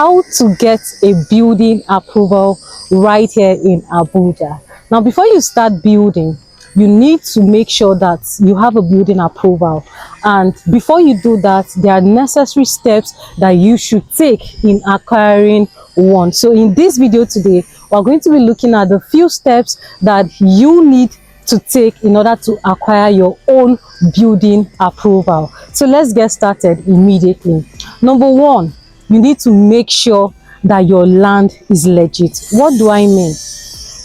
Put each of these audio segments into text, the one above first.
how to get a building approval right here in Abuja. Now, before you start building, you need to make sure that you have a building approval, and before you do that, there are necessary steps that you should take in acquiring one. So in this video today, we're going to be looking at the few steps that you need to take in order to acquire your own building approval. So let's get started immediately. Number one, you need to make sure that your land is legit. What do I mean?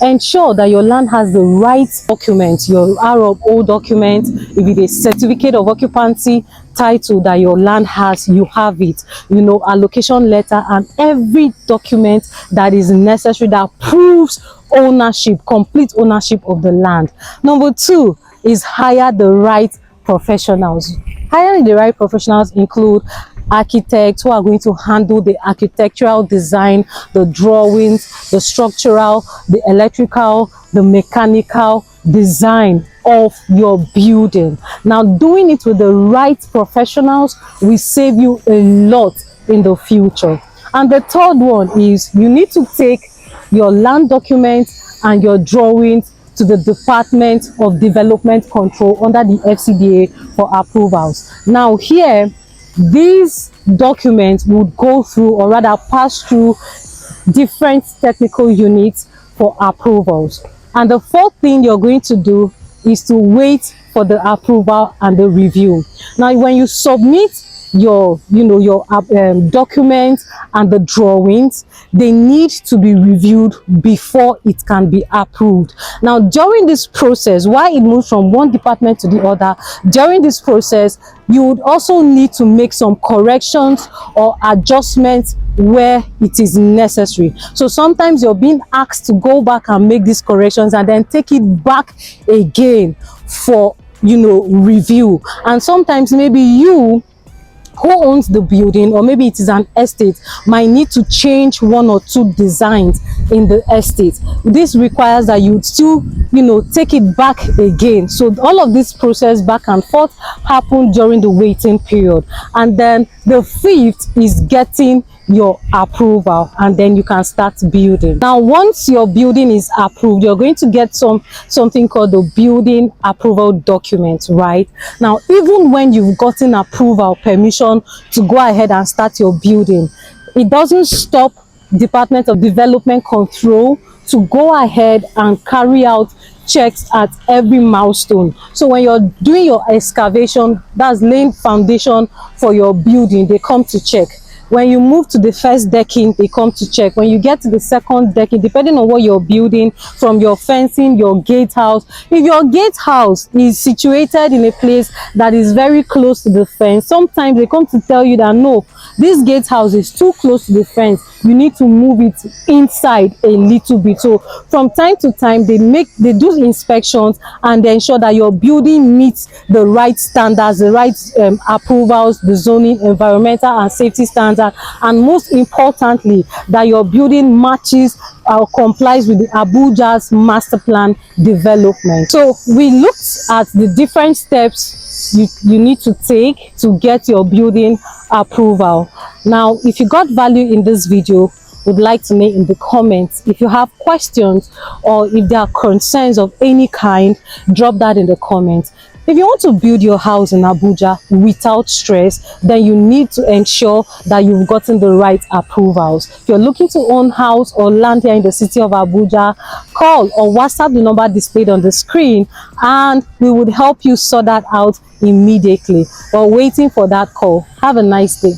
Ensure that your land has the right documents, your RO document. If it is certificate of occupancy title that your land has, you have it. You know, allocation letter and every document that is necessary that proves ownership, complete ownership of the land. Number two is hire the right professionals. Hiring the right professionals include architects who are going to handle the architectural design, the drawings, the structural, the electrical, the mechanical design of your building. Now, doing it with the right professionals will save you a lot in the future. And the third one is you need to take your land documents and your drawings to the Department of Development Control under the FCDA for approvals. Now here, these documents would go through, or rather pass through, different technical units for approvals. And the fourth thing you're going to do is to wait for the approval and the review. Now, when you submit your documents and the drawings, they need to be reviewed before it can be approved. Now, during this process, while it moves from one department to the other, during this process you would also need to make some corrections or adjustments where it is necessary. So sometimes you're being asked to go back and make these corrections and then take it back again for review. And sometimes maybe you who owns the building, or maybe it is an estate, might need to change one or two designs in the estate. This requires that you still take it back again. So all of this process back and forth happen during the waiting period. And then the fifth is getting your approval, and then you can start building. Now, once your building is approved, you're going to get something called the building approval document. Right now, even when you've gotten approval, permission to go ahead and start your building, it doesn't stop Department of Development Control to go ahead and carry out checks at every milestone. So when you're doing your excavation, that's laying foundation for your building, they come to check. When you move to the first decking, they come to check. When you get to the second decking, depending on what you're building, from your fencing, your gatehouse. If your gatehouse is situated in a place that is very close to the fence, sometimes they come to tell you that no, this gatehouse is too close to the fence. You need to move it inside a little bit. So from time to time, they do inspections and they ensure that your building meets the right standards, the right approvals, the zoning, environmental and safety standards, and most importantly, that your building matches or complies with the Abuja's master plan development. So we looked at the different steps you need to take to get your building approval. Now, if you got value in this video, would like to know in the comments. If you have questions or if there are concerns of any kind, drop that in the comments. If you want to build your house in Abuja without stress, then you need to ensure that you've gotten the right approvals. If you're looking to own house or land here in the city of Abuja, call or WhatsApp the number displayed on the screen and we would help you sort that out immediately. While waiting for that call, have a nice day.